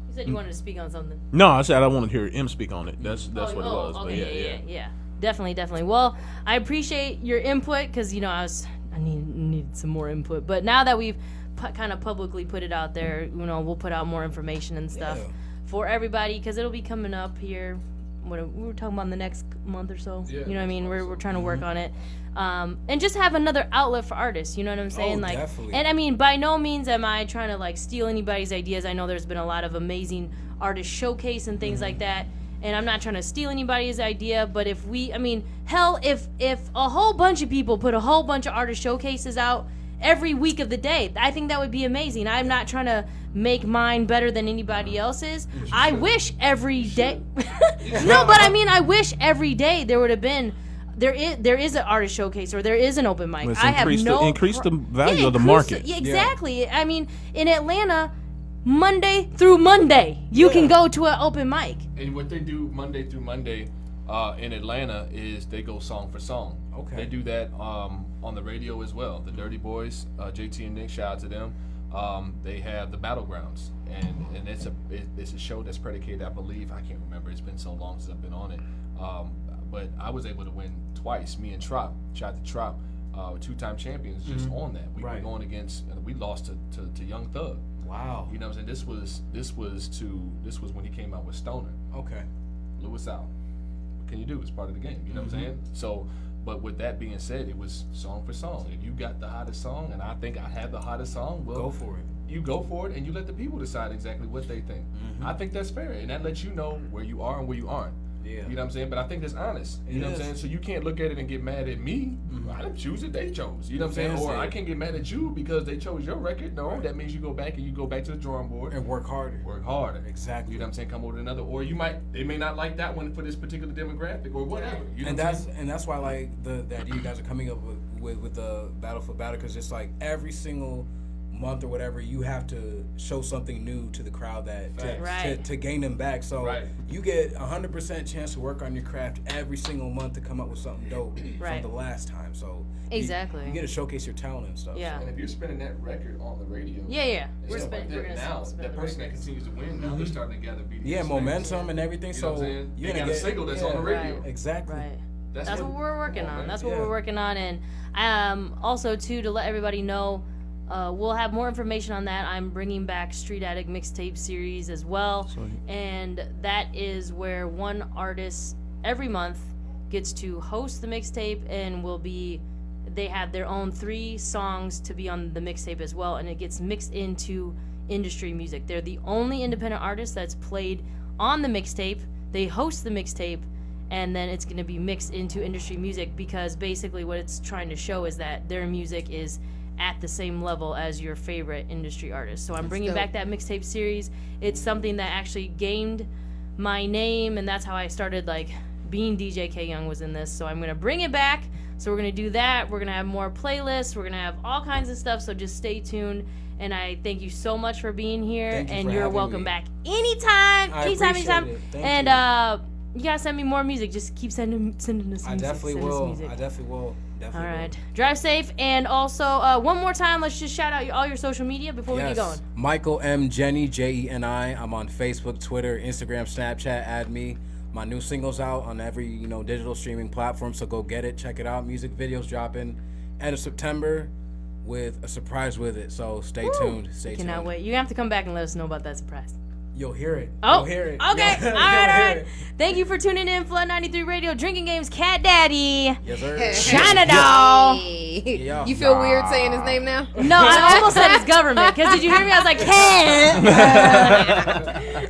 You said you wanted to speak on something. No, I said I want to hear M speak on it. That's what it was. Okay, but yeah. Definitely. Well, I appreciate your input, because I need some more input. But now that we've kind of publicly put it out there, we'll put out more information and stuff for everybody, because it'll be coming up here we were talking about in the next month or so. Yeah, You know what I mean? next month or We're so. trying to work on it. And just have another outlet for artists, you know what I'm saying? Oh, like, definitely. and I mean, by no means am I trying to like steal anybody's ideas. I know there's been a lot of amazing artist showcase and things like that. And I'm not trying to steal anybody's idea, but if a whole bunch of people put a whole bunch of artist showcases out every week of the day, I think that would be amazing. I'm not trying to make mine better than anybody else's. I wish every day. No, but I mean, I wish every day there would have been. There is an artist showcase or there is an open mic. Let's I have increase the value of the market. Yeah, exactly. I mean, in Atlanta, Monday through Monday, you can go to an open mic. And what they do Monday through Monday in Atlanta is they go song for song. Okay. They do that on the radio as well. The Dirty Boys, JT and Nick, shout out to them. They have the Battlegrounds, and it's a show that's predicated, I believe, I can't remember. It's been so long since I've been on it. But I was able to win twice. Me and Trop, shout out to Trop, 2-time champions, just on that. We were going against, we lost to Young Thug. Wow. You know what I'm saying? This was when he came out with Stoner. Okay. Blew us out. What can you do? It's part of the game. You know what I'm saying? So, but with that being said, it was song for song. If you got the hottest song, and I think I had the hottest song, well, Go for it. You go for it, and you let the people decide exactly what they think. I think that's fair, and that lets you know where you are and where you aren't. Yeah. You know what I'm saying? But I think that's honest. You know what I'm saying? So you can't look at it and get mad at me. I didn't choose it, they chose. You know what I'm saying? Fans Or did. I can't get mad at you because they chose your record. No, that means you go back to the drawing board. And work harder. Work harder. Exactly. You know what I'm saying? Come over to another. Or they may not like that one for this particular demographic or whatever. You know And what I'm saying? that's why like the idea you guys are coming up with the Battle for Battle, because it's like every single month or whatever you have to show something new to the crowd to gain them back. So you get 100% chance to work on your craft every single month to come up with something dope from the last time. So Exactly. you get to showcase your talent and stuff. Yeah. And if you're spinning that record on the radio, Yeah. we're gonna now spin that the person that records. continues to win, now they're starting to gather BDS. Yeah, momentum and everything. You know So what I'm saying? you're They gonna got a get single that's on the radio. Right. Exactly. Right. That's That's what we're working on. man. That's what Yeah. we're working on. And also, too, to let everybody know, we'll have more information on that. I'm bringing back Street Addict mixtape series as well. And that is where one artist every month gets to host the mixtape and they have their own 3 songs to be on the mixtape as well. And it gets mixed into industry music. They're the only independent artist that's played on the mixtape. They host the mixtape, and then it's going to be mixed into industry music, because basically what it's trying to show is that their music is at the same level as your favorite industry artist. So I'm bringing dope. back that mixtape series. It's something that actually gained my name, and that's how I started, like, being DJ K Young was in this. So I'm going to bring it back. So we're going to do that. We're going to have more playlists. We're going to have all kinds of stuff, so just stay tuned. And I thank you so much for being here, Thank you and for you're having welcome me. back anytime. I Anytime. appreciate it. Thank And you gotta send me more music. Just keep sending us music. I definitely Send us will. music. I definitely will. All Definitely right. Drive safe. And also, one more time, let's just shout out all your social media before we get going. Michael M Jeni, Jeni. I'm on Facebook, Twitter, Instagram, Snapchat. Add me. My new single's out on every digital streaming platform, so go get it. Check it out. Music videos dropping end of September with a surprise with it. So stay tuned. Stay tuned. Cannot wait. You have to come back and let us know about that surprise. You'll hear it. Oh, You'll hear it. okay. You'll All right. hear it. Thank you for tuning in. Flood 93 Radio, Drinking Games, Cat Daddy, Yes, sir. China Doll. Hey. Yeah. You feel weird saying his name now? No, I almost said it's government. Because did you hear me? I was like,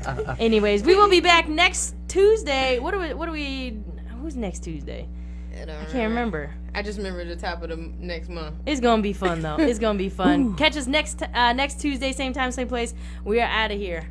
Cat. Anyways, we will be back next Tuesday. What do we? Who's next Tuesday? I Can't remember. I just remember the top of the next month. It's gonna be fun though. It's gonna be fun. Catch us next Tuesday, same time, same place. We are out of here.